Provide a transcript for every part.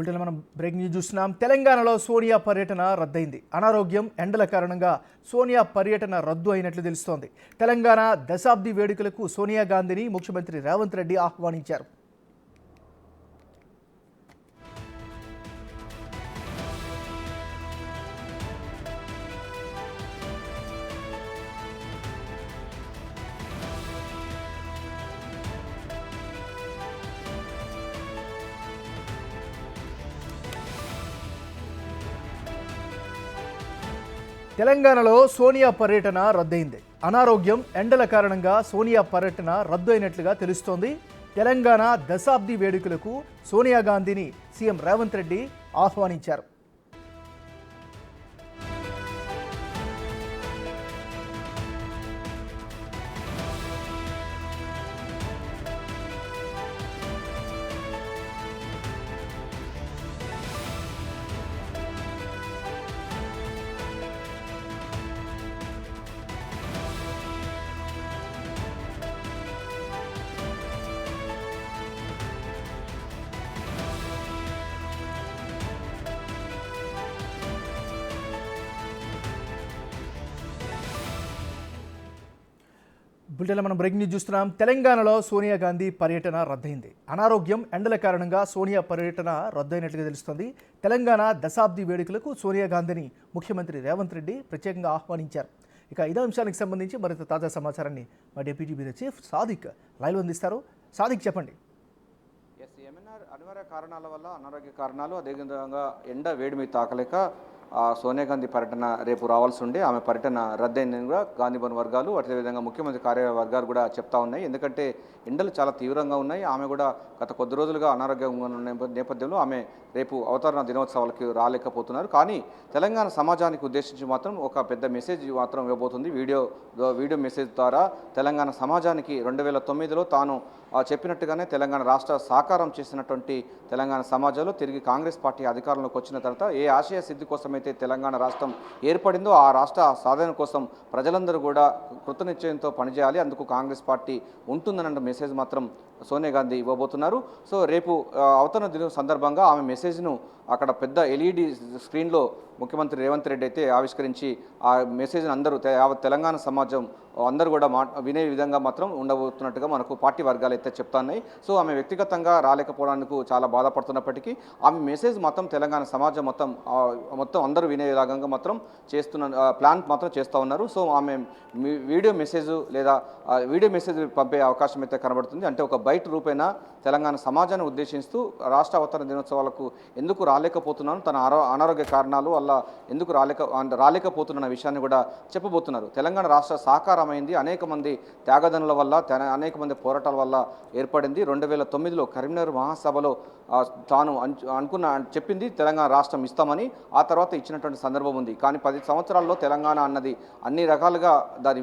వీటిలో మనం breaking news చూస్తున్నాం. తెలంగాణలో సోనియా పర్యటన రద్దయింది. అనారోగ్యం, ఎండల కారణంగా సోనియా పర్యటన రద్దు అయినట్లు తెలుస్తోంది. తెలంగాణ దశాబ్ది వేడుకలకు సోనియా గాంధీని ముఖ్యమంత్రి రేవంత్ రెడ్డి ఆహ్వానించారు. తెలంగాణలో సోనియా పర్యటన రద్దయింది. అనారోగ్యం, ఎండల కారణంగా సోనియా పర్యటన రద్దు అయినట్లుగా తెలుస్తోంది. తెలంగాణ దశాబ్ది వేడుకలకు సోనియా గాంధీని సీఎం రేవంత్ రెడ్డి ఆహ్వానించారు. బులెటిన్లో మనం బ్రేకింగ్ న్యూస్ చూస్తున్నాం. తెలంగాణలో సోనియా గాంధీ పర్యటన రద్దయింది. అనారోగ్యం, ఎండల కారణంగా సోనియా పర్యటన రద్దయినట్లుగా తెలుస్తోంది. తెలంగాణ దశాబ్ది వేడుకలకు సోనియా గాంధీని ముఖ్యమంత్రి రేవంత్ రెడ్డి ప్రత్యేకంగా ఆహ్వానించారు. ఇక ఇదే అంశానికి సంబంధించి మరింత తాజా సమాచారాన్ని మా deputy bureau chief Sadiq live అందిస్తారు. సాదిక్, చెప్పండి. అనివార్య కారణాల వల్ల అనారోగ్య కారణాలు, అదేవిధంగా ఎండ వేడిమి తాకలేక సోనియా గాంధీ పర్యటన రేపు రావాల్సి ఉండే ఆమె పర్యటన రద్దయిందని కూడా గాంధీ భవన్ వర్గాలు, అదేవిధంగా ముఖ్యమంత్రి కార్యాలయ వర్గాలు కూడా చెప్తా ఉన్నాయి. ఎందుకంటే ఎండలు చాలా తీవ్రంగా ఉన్నాయి. ఆమె కూడా గత కొద్ది రోజులుగా అనారోగ్యంగా ఉన్న నేపథ్యంలో ఆమె రేపు అవతరణ దినోత్సవాలకు రాలేకపోతున్నారు. కానీ తెలంగాణ సమాజానికి ఉద్దేశించి మాత్రం ఒక పెద్ద మెసేజ్ మాత్రం ఇవ్వబోతుంది. వీడియో మెసేజ్ ద్వారా తెలంగాణ సమాజానికి 2009లో తాను చెప్పినట్టుగానే తెలంగాణ రాష్ట్ర సాకారం చేసినటువంటి తెలంగాణ సమాజంలో తిరిగి కాంగ్రెస్ పార్టీ అధికారంలోకి వచ్చిన తర్వాత ఏ ఆశయ సిద్ధి కోసమైతే తెలంగాణ రాష్ట్రం ఏర్పడిందో ఆ రాష్ట్ర సాధన కోసం ప్రజలందరూ కూడా కృతనిశ్చయంతో పనిచేయాలి, అందుకు కాంగ్రెస్ పార్టీ ఉంటుందన్న మెసేజ్ మాత్రం సోనియా గాంధీ ఇవ్వబోతున్నారు. సో రేపు అవతరణ దినం సందర్భంగా ఆమె మెసేజ్ను అక్కడ పెద్ద ఎల్ఈడి స్క్రీన్లో ముఖ్యమంత్రి రేవంత్ రెడ్డి అయితే ఆవిష్కరించి ఆ మెసేజ్ని అందరూ యావత్ తెలంగాణ సమాజం అందరూ కూడా వినే విధంగా మాత్రం ఉండబోతున్నట్టుగా మనకు పార్టీ వర్గాలు అయితే చెప్తున్నాయి. సో ఆమె వ్యక్తిగతంగా రాలేకపోవడానికి చాలా బాధపడుతున్నప్పటికీ ఆమె మెసేజ్ మొత్తం తెలంగాణ సమాజం మొత్తం అందరూ వినేలాగా మాత్రం ప్లాన్ మాత్రం చేస్తూ ఉన్నారు. సో ఆమె వీడియో మెసేజ్ పంపే అవకాశం అయితే కనబడుతుంది. అంటే ఒక బయట రూపేణా తెలంగాణ సమాజాన్ని ఉద్దేశిస్తూ రాష్ట్ర అవతరణ దినోత్సవాలకు ఎందుకు రాలేకపోతున్నాను, తన అనారోగ్య కారణాలు వల్ల ఎందుకు రాలేకపోతున్న విషయాన్ని కూడా చెప్పబోతున్నారు. తెలంగాణ రాష్ట్ర సాకారమైంది అనేక మంది త్యాగదనుల వల్ల, అనేక మంది పోరాటాల వల్ల ఏర్పడింది. 2009లో కరీంనగర్ మహాసభలో తాను చెప్పింది తెలంగాణ రాష్ట్రం ఇస్తామని, ఆ తర్వాత ఇచ్చినటువంటి సందర్భం ఉంది. కానీ 10 సంవత్సరాల్లో తెలంగాణ అన్నది అన్ని రకాలుగా దాని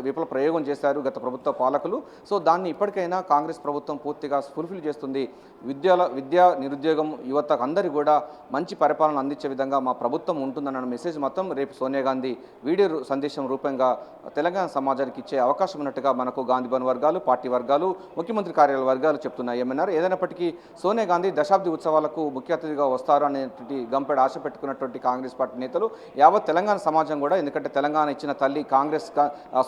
విఫల ప్రయోగం చేశారు గత ప్రభుత్వ పాలకులు. సో దాన్ని ఇప్పటికైనా కాంగ్రెస్ ప్రభుత్వం పూర్తిగా ఫుల్ఫిల్ చేస్తుంది. విద్య, నిరుద్యోగం, యువతకు అందరికీ కూడా మంచి పరిపాలన అందించే విధంగా మా ప్రభుత్వం ఉంటుందన్న మెసేజ్ మొత్తం రేపు సోనియా గాంధీ వీడియో సందేశం రూపంగా తెలంగాణ సమాజానికి ఇచ్చే అవకాశం ఉన్నట్టుగా మనకు గాంధీ భవన్ వర్గాలు, పార్టీ వర్గాలు, ముఖ్యమంత్రి కార్యాలయ వర్గాలు చెప్తున్నాయి. ఏమన్నారు? ఏదైనప్పటికీ సోనియా గాంధీ దశాబ్ది ఉత్సవాలకు ముఖ్య అతిథిగా వస్తారు అనేటువంటి గంపెడు ఆశ పెట్టుకున్నటువంటి కాంగ్రెస్ పార్టీ నేతలు, యావత్ తెలంగాణ సమాజం కూడా, ఎందుకంటే తెలంగాణ ఇచ్చిన తల్లి కాంగ్రెస్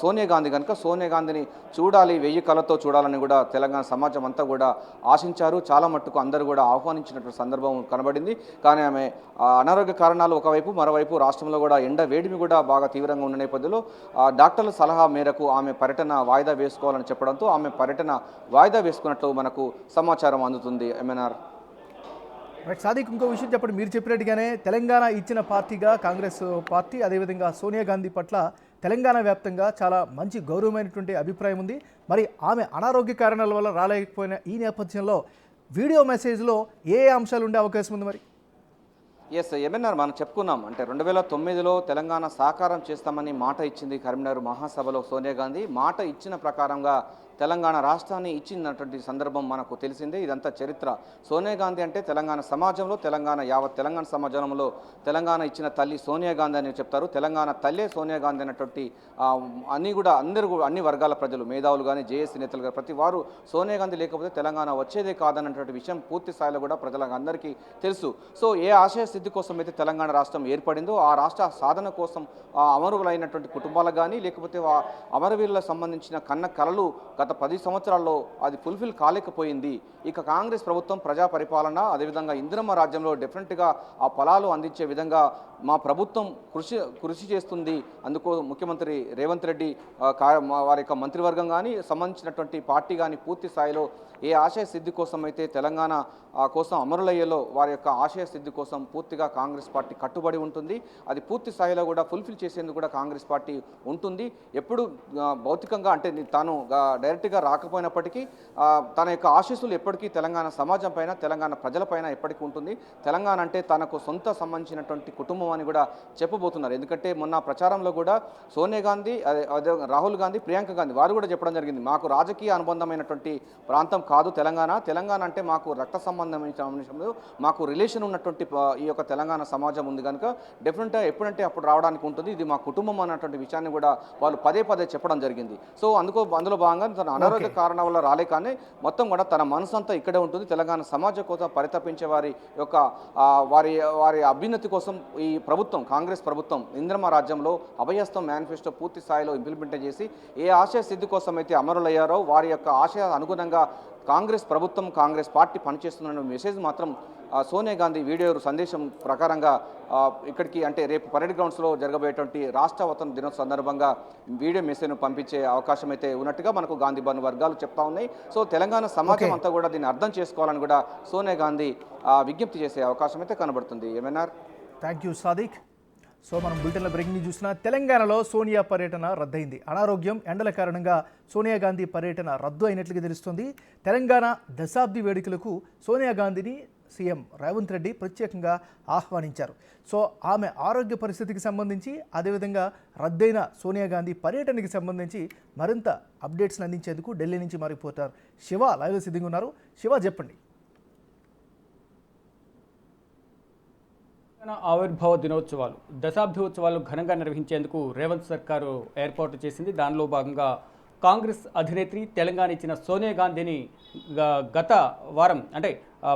సోనియా గాంధీ కనుక సోనియా గాంధీని చూడాలి, 1000 కళ్ళతో చూడాలని కూడా తెలంగాణ సమాజం అంతా కూడా ఆశించారు. చాలా మట్టుకు అందరూ కూడా ఆహ్వానించినటువంటి సందర్భం కనబడింది. కానీ ఆమె అనారోగ్య కారణాలు ఒకవైపు, మరోవైపు రాష్ట్రంలో కూడా ఎండ వేడిమి కూడా బాగా తీవ్రంగా ఉన్న నేపథ్యంలో డాక్టర్ల సలహా మేరకు ఆమె పర్యటన వాయిదా వేసుకోవాలని చెప్పడంతో ఆమె పర్యటన వాయిదా వేసుకున్నట్లు మనకు సమాచారం అందుతుంది. ఎంఎన్ఆర్ సాదిక్, ఇంకో విషయం చెప్పండి. మీరు చెప్పినట్టుగానే తెలంగాణ ఇచ్చిన పార్టీగా కాంగ్రెస్ పార్టీ, అదేవిధంగా సోనియా గాంధీ పట్ల తెలంగాణ వ్యాప్తంగా చాలా మంచి గౌరవమైనటువంటి అభిప్రాయం ఉంది. మరి ఆమె అనారోగ్య కారణాల వల్ల రాలేకపోయిన ఈ నేపథ్యంలో వీడియో మెసేజ్లో ఏ అంశాలు ఉండే అవకాశం ఉంది? మరి ఏమన్నారు మనం చెప్పుకున్నాం. అంటే 2009లో తెలంగాణ సాకారం చేస్తామని మాట ఇచ్చింది కరీంనగర్ మహాసభలో సోనియా గాంధీ. మాట ఇచ్చిన ప్రకారంగా తెలంగాణ రాష్ట్రాన్ని ఇచ్చినటువంటి సందర్భం మనకు తెలిసిందే. ఇదంతా చరిత్ర. సోనియా గాంధీ అంటే తెలంగాణ సమాజంలో, యావత్ తెలంగాణ సమాజంలో తెలంగాణ ఇచ్చిన తల్లి సోనియా గాంధీ అని చెప్తారు. తెలంగాణ తల్లే సోనియా గాంధీ అనేటువంటి అన్ని వర్గాల ప్రజలు, మేధావులు కానీ, జేఏసీ నేతలు కానీ ప్రతి వారు సోనియా గాంధీ లేకపోతే తెలంగాణ వచ్చేదే కాదన్నటువంటి విషయం పూర్తి స్థాయిలో కూడా ప్రజలకు అందరికీ తెలుసు. సో ఏ ఆశయ సిద్ధి కోసం అయితే తెలంగాణ రాష్ట్రం ఏర్పడిందో ఆ రాష్ట్ర సాధన కోసం అమరులైనటువంటి కుటుంబాలకు కానీ, లేకపోతే అమరవీరులకు సంబంధించిన కన్న కలలు గత 10 సంవత్సరాల్లో అది ఫుల్ఫిల్ కాలేకపోయింది. ఇక కాంగ్రెస్ ప్రభుత్వం ప్రజా పరిపాలన, అదేవిధంగా ఇందిరమ్మ రాజ్యంలో డెఫినెట్గా ఆ ఫలాలు అందించే విధంగా మా ప్రభుత్వం కృషి చేస్తుంది. అందుకు ముఖ్యమంత్రి రేవంత్ రెడ్డి వారి యొక్క మంత్రివర్గం కానీ, సంబంధించినటువంటి పార్టీ కానీ పూర్తి స్థాయిలో ఏ ఆశయ సిద్ధి కోసం అయితే తెలంగాణ కోసం అమరులయ్యేలో వారి యొక్క ఆశయ సిద్ధి కోసం పూర్తిగా కాంగ్రెస్ పార్టీ కట్టుబడి ఉంటుంది. అది పూర్తి స్థాయిలో కూడా ఫుల్ఫిల్ చేసేందుకు కూడా కాంగ్రెస్ పార్టీ ఉంటుంది. ఎప్పుడు భౌతికంగా అంటే తాను డైరెక్ట్గా రాకపోయినప్పటికీ తన యొక్క ఆశీస్సులు ఎప్పటికీ తెలంగాణ సమాజం పైన, తెలంగాణ ప్రజలపైన ఎప్పటికీ ఉంటుంది. తెలంగాణ అంటే తనకు సొంత సంబంధించినటువంటి కుటుంబం అని కూడా చెప్పబోతున్నారు. ఎందుకంటే మొన్న ప్రచారంలో కూడా సోనియా గాంధీ, రాహుల్ గాంధీ, ప్రియాంక గాంధీ వారు కూడా చెప్పడం జరిగింది, మాకు రాజకీయ అనుబంధమైనటువంటి ప్రాంతం కాదు తెలంగాణ అంటే మాకు రక్త సంబంధమైన అంశంలో మాకు రిలేషన్ ఉన్నటువంటి ఈ యొక్క తెలంగాణ సమాజం ఉంది కనుక డెఫినెట్గా ఎప్పుడంటే అప్పుడు రావడానికి ఉంటుంది, ఇది మా కుటుంబం అన్నటువంటి విషయాన్ని కూడా వాళ్ళు పదే చెప్పడం జరిగింది. సో అందులో భాగంగా తన అనారోగ్య కారణాల వల్ల రాలే కానీ మొత్తం కూడా తన మనసు అంతా ఇక్కడే ఉంటుంది. తెలంగాణ సమాజం కోసం పరితపించే వారి యొక్క వారి అభ్యున్నతి కోసం ఈ ప్రభుత్వం, కాంగ్రెస్ ప్రభుత్వం ఇందిరమ్మ రాజ్యంలో అభయహస్తం మేనిఫెస్టో పూర్తి స్థాయిలో ఇంప్లిమెంట్ చేసి ఏ ఆశయ సిద్ధి కోసం అయితే అమరులయ్యారో వారి యొక్క ఆశయ అనుగుణంగా కాంగ్రెస్ ప్రభుత్వం, కాంగ్రెస్ పార్టీ పనిచేస్తున్న మెసేజ్ మాత్రం సోనియా గాంధీ వీడియో సందేశం ప్రకారంగా ఇక్కడికి అంటే రేపు పరేడ్ గ్రౌండ్స్లో జరగబోయేటువంటి రాష్ట్ర వతన దినోత్సవ సందర్భంగా వీడియో మెసేజ్ను పంపించే అవకాశం అయితే ఉన్నట్టుగా మనకు గాంధీ భవన్ వర్గాలు చెప్తా ఉన్నాయి. సో తెలంగాణ సమాజం అంతా కూడా దీన్ని అర్థం చేసుకోవాలని కూడా సోనియా గాంధీ విజ్ఞప్తి చేసే అవకాశం అయితే కనబడుతుంది. ఏమన్నారు? Thank you Sadiq. సో మనం బులెటిన్లో బ్రేకింగ్ న్యూస్ చూసిన తెలంగాణలో సోనియా పర్యటన రద్దయింది. అనారోగ్యం, ఎండల కారణంగా సోనియా గాంధీ పర్యటన రద్దు అయినట్లుగా తెలుస్తుంది. తెలంగాణ దశాబ్ది వేడుకలకు సోనియా గాంధీని సీఎం రేవంత్ రెడ్డి ప్రత్యేకంగా ఆహ్వానించారు. సో ఆమె ఆరోగ్య పరిస్థితికి సంబంధించి, అదేవిధంగా రద్దయిన సోనియా గాంధీ పర్యటనకి సంబంధించి మరింత అప్డేట్స్ని అందించేందుకు ఢిల్లీ నుంచి మా రిపోర్టర్ శివ లైవ్ సిద్ధంగా ఉన్నారు. శివ, చెప్పండి. ఆవిర్భావ దినోత్సవాలు, దశాబ్ది ఉత్సవాలు ఘనంగా నిర్వహించేందుకు రేవంత్ సర్కారు ఏర్పాటు చేసింది. దానిలో భాగంగా కాంగ్రెస్ అధినేత్రి, తెలంగాణ ఇచ్చిన సోనియా గాంధీని గత వారం అంటే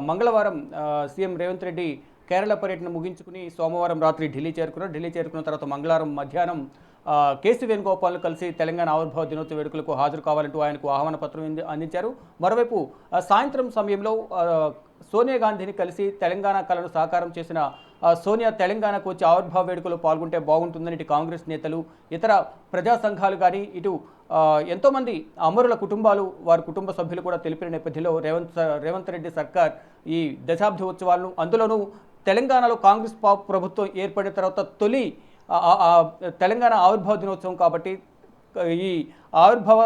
మంగళవారం సీఎం రేవంత్ రెడ్డి కేరళ పర్యటన ముగించుకుని సోమవారం రాత్రి ఢిల్లీ చేరుకున్నారు. ఢిల్లీ చేరుకున్న తర్వాత మంగళవారం మధ్యాహ్నం కేసీ వేణుగోపాల్ను కలిసి తెలంగాణ ఆవిర్భావ దినోత్సవ వేడుకలకు హాజరు కావాలంటూ ఆయనకు ఆహ్వాన పత్రం అందించారు. మరోవైపు సాయంత్రం సమయంలో సోనియా గాంధీని కలిసి తెలంగాణ కళను సాకారం చేసిన సోనియా తెలంగాణకు వచ్చి ఆవిర్భావ వేడుకలో పాల్గొంటే బాగుంటుందని ఇటు కాంగ్రెస్ నేతలు, ఇతర ప్రజా సంఘాలు కానీ, ఇటు ఎంతోమంది అమరుల కుటుంబాలు, వారి కుటుంబ సభ్యులు కూడా తెలిపిన నేపథ్యంలో రేవంత్ రెడ్డి సర్కార్ ఈ దశాబ్ది ఉత్సవాలను, అందులోనూ తెలంగాణలో కాంగ్రెస్ ప్రభుత్వం ఏర్పడిన తర్వాత తొలి తెలంగాణ ఆవిర్భావ దినోత్సవం కాబట్టి ఈ ఆవిర్భావ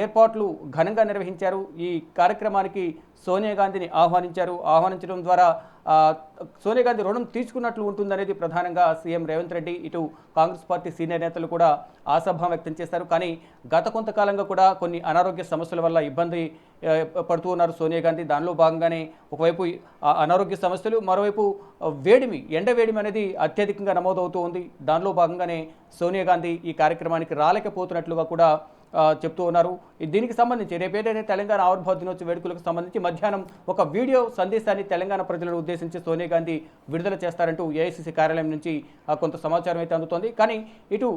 ఏర్పాట్లు ఘనంగా నిర్వహించారు. ఈ కార్యక్రమానికి సోనియా గాంధీని ఆహ్వానించడం ద్వారా సోనియా గాంధీ రుణం తీసుకున్నట్లు ఉంటుందనేది ప్రధానంగా సీఎం రేవంత్ రెడ్డి, ఇటు కాంగ్రెస్ పార్టీ సీనియర్ నేతలు కూడా ఆశాభావం వ్యక్తం చేశారు. కానీ గత కొంతకాలంగా కూడా కొన్ని అనారోగ్య సమస్యల వల్ల ఇబ్బంది పడుతూ ఉన్నారు సోనియా గాంధీ. దానిలో భాగంగానే ఒకవైపు అనారోగ్య సమస్యలు, మరోవైపు ఎండ వేడిమి అనేది అత్యధికంగా నమోదవుతూ ఉంది. దానిలో భాగంగానే సోనియా గాంధీ ఈ కార్యక్రమానికి రాలేకపోతున్నట్లుగా కూడా చెప్తూ ఉన్నారు. దీనికి సంబంధించి రేపేదైతే తెలంగాణ ఆవిర్భావ దినోత్సవ వేడుకలకు సంబంధించి మధ్యాహ్నం ఒక వీడియో సందేశాన్ని తెలంగాణ ప్రజలను ఉద్దేశించి సోనియా గాంధీ విడుదల చేస్తారంటూ ఏఐసీసీ కార్యాలయం నుంచి కొంత సమాచారం అయితే అందుతోంది. కానీ ఇటు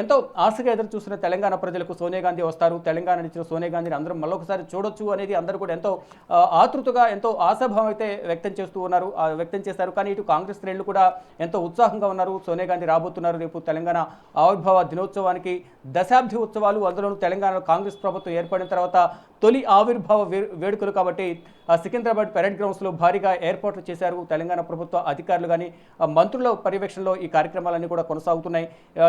ఎంతో ఆశగా ఎదురు చూస్తున్న తెలంగాణ ప్రజలకు సోనియా గాంధీ వస్తారు, తెలంగాణ ఇచ్చిన సోనియా గాంధీని అందరం మళ్ళొకసారి చూడొచ్చు అనేది అందరూ కూడా ఎంతో ఆతృతగా, ఎంతో ఆశాభావం అయితే వ్యక్తం చేశారు. కానీ ఇటు కాంగ్రెస్ శ్రేణులు కూడా ఎంతో ఉత్సాహంగా ఉన్నారు. సోనియా గాంధీ రాబోతున్నారు రేపు తెలంగాణ ఆవిర్భావ దినోత్సవానికి. దశాబ్ది ఉత్సవాలు, అందులో తెలంగాణలో కాంగ్రెస్ ప్రభుత్వం ఏర్పడిన తర్వాత తొలి ఆవిర్భావ వేడుకలు కాబట్టి సికింద్రాబాద్ పెరేడ్ గ్రౌండ్స్లో భారీగా ఏర్పాట్లు చేశారు తెలంగాణ ప్రభుత్వ అధికారులు కానీ మంత్రుల పర్యవేక్షణలో ఈ కార్యక్రమాలన్నీ కూడా కొనసాగుతున్నాయి.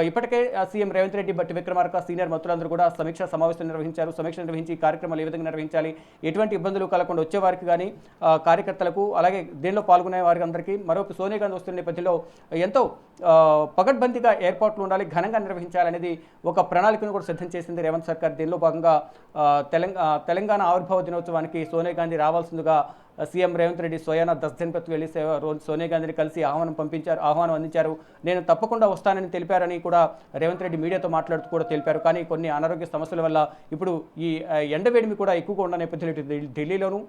ఇప్పటికే సీఎం రేవంత్ రెడ్డి, బట్టి విక్రమార్క, సీనియర్ మంత్రులందరూ కూడా సమీక్షా సమావేశం నిర్వహించారు. సమీక్ష నిర్వహించి ఈ కార్యక్రమాలు ఏ విధంగా నిర్వహించాలి, ఎటువంటి ఇబ్బందులు కలగకుండా వచ్చేవారికి కానీ కార్యకర్తలకు, అలాగే దీనిలో పాల్గొనే వారికి అందరికీ మరొక సోనియా గాంధీ వస్తున్న నేపథ్యంలో ఎంతో పకడ్బందీగా ఏర్పాట్లు ఉండాలి, ఘనంగా నిర్వహించాలనేది ఒక ప్రణాళికను కూడా సిద్ధం చేసింది రేవంత్ సర్కార్. దీనిలో భాగంగా తెలంగాణ ఆవిర్భావ దినోత్సవానికి సోనియా గాంధీ రావాల్సిందిగా సీఎం రేవంత్ రెడ్డి స్వయానా 10 జన్పత్ వెళ్లి సోనియా గాంధీని కలిసి ఆహ్వానం అందించారు. నేను తప్పకుండా వస్తానని తెలిపారని కూడా రేవంత్ రెడ్డి మీడియాతో మాట్లాడుతూ కూడా తెలిపారు. కానీ కొన్ని అనారోగ్య సమస్యల వల్ల ఇప్పుడు ఈ ఎండవేడిమి కూడా ఎక్కువగా ఉన్న నేపథ్యంలో ఢిల్లీలోను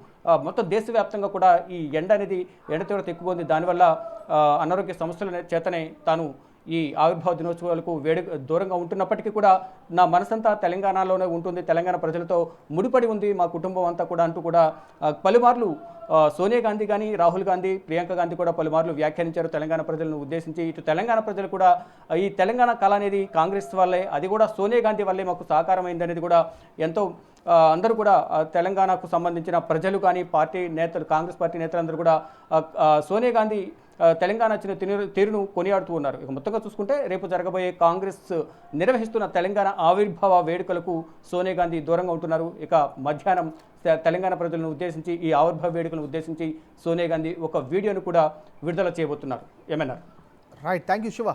మొత్తం దేశవ్యాప్తంగా కూడా ఈ ఎండ తీవ్రత ఎక్కువ ఉంది. దానివల్ల అనారోగ్య సమస్యల చేతనే తాను ఈ ఆవిర్భావ దినోత్సవాలకు దూరంగా ఉంటున్నప్పటికీ కూడా నా మనసంతా తెలంగాణలోనే ఉంటుంది, తెలంగాణ ప్రజలతో ముడిపడి ఉంది మా కుటుంబం అంతా కూడా అంటూ కూడా పలుమార్లు సోనియా గాంధీ కానీ, రాహుల్ గాంధీ, ప్రియాంక గాంధీ కూడా పలుమార్లు వ్యాఖ్యానించారు తెలంగాణ ప్రజలను ఉద్దేశించి. ఇటు తెలంగాణ ప్రజలు కూడా ఈ తెలంగాణ కళ అనేది కాంగ్రెస్ వల్లే, అది కూడా సోనియా గాంధీ వల్లే మాకు సాకారమైందనేది కూడా ఎంతో అందరూ కూడా తెలంగాణకు సంబంధించిన ప్రజలు కానీ, పార్టీ నేతలు, కాంగ్రెస్ పార్టీ నేతలందరూ కూడా సోనియా గాంధీ తెలంగాణ వచ్చిన తీరును కొనియాడుతూ ఉన్నారు. ఇక మొత్తంగా చూసుకుంటే రేపు జరగబోయే కాంగ్రెస్ నిర్వహిస్తున్న తెలంగాణ ఆవిర్భావ వేడుకలకు సోనియా గాంధీ దూరంగా ఉంటున్నారు. ఇక మధ్యాహ్నం తెలంగాణ ప్రజలను ఉద్దేశించి ఈ ఆవిర్భావ వేడుకలను ఉద్దేశించి సోనియా గాంధీ ఒక వీడియోను కూడా విడుదల చేయబోతున్నారు. ఏమన్నారు? Right, thank you Shiva.